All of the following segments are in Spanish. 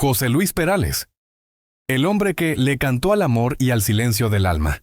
José Luis Perales, el hombre que le cantó al amor y al silencio del alma.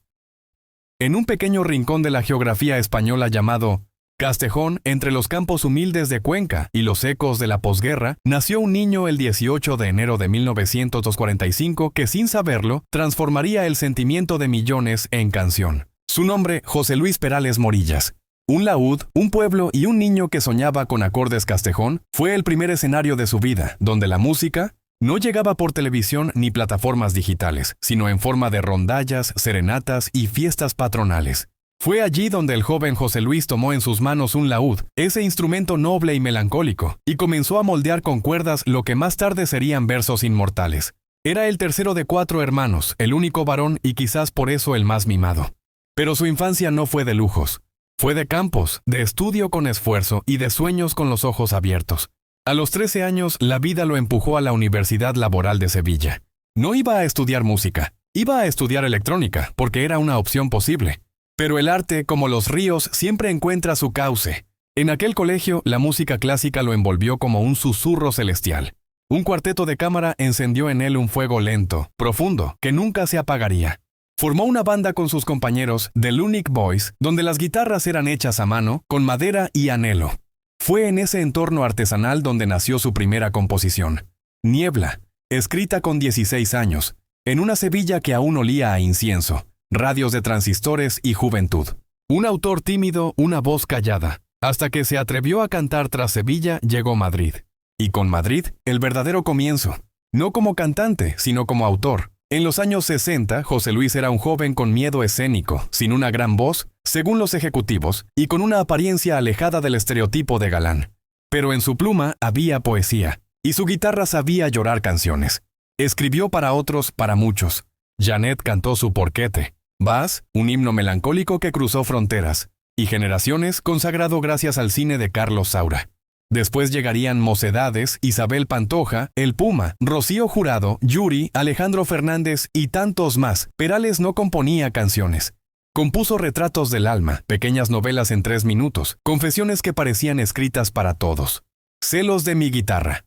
En un pequeño rincón de la geografía española llamado Castejón, entre los campos humildes de Cuenca y los ecos de la posguerra, nació un niño el 18 de enero de 1945 que, sin saberlo, transformaría el sentimiento de millones en canción. Su nombre, José Luis Perales Morillas. Un laúd, un pueblo y un niño que soñaba con acordes Castejón fue el primer escenario de su vida, donde la música no llegaba por televisión ni plataformas digitales, sino en forma de rondallas, serenatas y fiestas patronales. Fue allí donde el joven José Luis tomó en sus manos un laúd, ese instrumento noble y melancólico, y comenzó a moldear con cuerdas lo que más tarde serían versos inmortales. Era el tercero de 4 hermanos, el único varón y quizás por eso el más mimado. Pero su infancia no fue de lujos. Fue de campos, de estudio con esfuerzo y de sueños con los ojos abiertos. A los 13 años, la vida lo empujó a la Universidad Laboral de Sevilla. No iba a estudiar música, iba a estudiar electrónica, porque era una opción posible. Pero el arte, como los ríos, siempre encuentra su cauce. En aquel colegio, la música clásica lo envolvió como un susurro celestial. Un cuarteto de cámara encendió en él un fuego lento, profundo, que nunca se apagaría. Formó una banda con sus compañeros, The Lunic Boys, donde las guitarras eran hechas a mano, con madera y anhelo. Fue en ese entorno artesanal donde nació su primera composición, Niebla, escrita con 16 años, en una Sevilla que aún olía a incienso, radios de transistores y juventud. Un autor tímido, una voz callada, hasta que se atrevió a cantar tras Sevilla llegó Madrid. Y con Madrid, el verdadero comienzo, no como cantante, sino como autor. En los años 60, José Luis era un joven con miedo escénico, sin una gran voz, según los ejecutivos, y con una apariencia alejada del estereotipo de galán. Pero en su pluma había poesía, y su guitarra sabía llorar canciones. Escribió para otros, para muchos. Janet cantó su Porquete. Vas, un himno melancólico que cruzó fronteras, y Generaciones, consagrado gracias al cine de Carlos Saura. Después llegarían Mocedades, Isabel Pantoja, El Puma, Rocío Jurado, Yuri, Alejandro Fernández y tantos más. Perales no componía canciones. Compuso retratos del alma, pequeñas novelas en 3 minutos, confesiones que parecían escritas para todos. Celos de mi guitarra.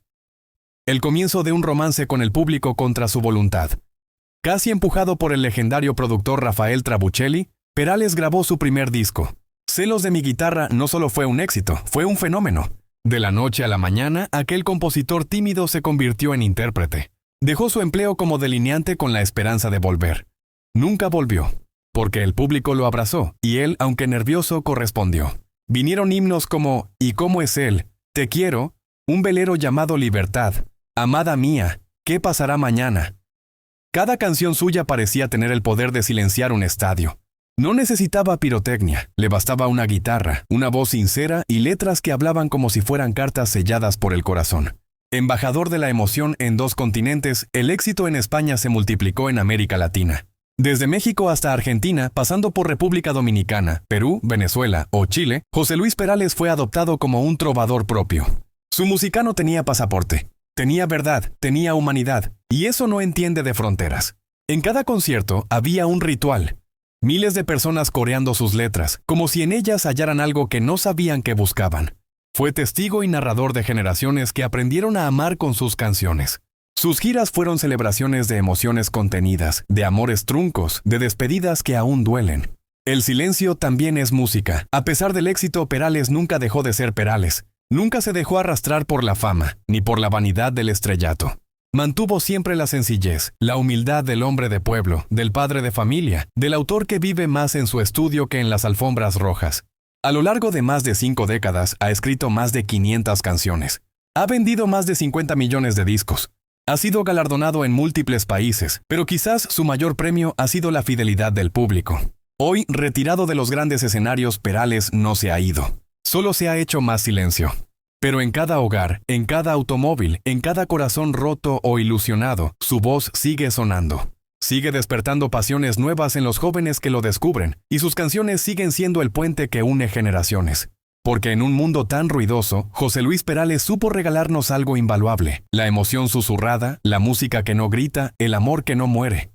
El comienzo de un romance con el público contra su voluntad. Casi empujado por el legendario productor Rafael Trabuccelli, Perales grabó su primer disco. Celos de mi guitarra no solo fue un éxito, fue un fenómeno. De la noche a la mañana, aquel compositor tímido se convirtió en intérprete. Dejó su empleo como delineante con la esperanza de volver. Nunca volvió, porque el público lo abrazó, y él, aunque nervioso, correspondió. Vinieron himnos como ¿Y cómo es él?, Te quiero, un velero llamado Libertad, Amada mía, ¿qué pasará mañana? Cada canción suya parecía tener el poder de silenciar un estadio. No necesitaba pirotecnia, le bastaba una guitarra, una voz sincera y letras que hablaban como si fueran cartas selladas por el corazón. Embajador de la emoción en 2 continentes, el éxito en España se multiplicó en América Latina. Desde México hasta Argentina, pasando por República Dominicana, Perú, Venezuela o Chile, José Luis Perales fue adoptado como un trovador propio. Su música no tenía pasaporte, tenía verdad, tenía humanidad, y eso no entiende de fronteras. En cada concierto había un ritual. Miles de personas coreando sus letras, como si en ellas hallaran algo que no sabían que buscaban. Fue testigo y narrador de generaciones que aprendieron a amar con sus canciones. Sus giras fueron celebraciones de emociones contenidas, de amores truncos, de despedidas que aún duelen. El silencio también es música. A pesar del éxito, Perales nunca dejó de ser Perales. Nunca se dejó arrastrar por la fama, ni por la vanidad del estrellato. Mantuvo siempre la sencillez, la humildad del hombre de pueblo, del padre de familia, del autor que vive más en su estudio que en las alfombras rojas. A lo largo de más de 5 décadas ha escrito más de 500 canciones. Ha vendido más de 50 millones de discos. Ha sido galardonado en múltiples países, pero quizás su mayor premio ha sido la fidelidad del público. Hoy, retirado de los grandes escenarios, Perales no se ha ido. Solo se ha hecho más silencio. Pero en cada hogar, en cada automóvil, en cada corazón roto o ilusionado, su voz sigue sonando. Sigue despertando pasiones nuevas en los jóvenes que lo descubren, y sus canciones siguen siendo el puente que une generaciones. Porque en un mundo tan ruidoso, José Luis Perales supo regalarnos algo invaluable: la emoción susurrada, la música que no grita, el amor que no muere.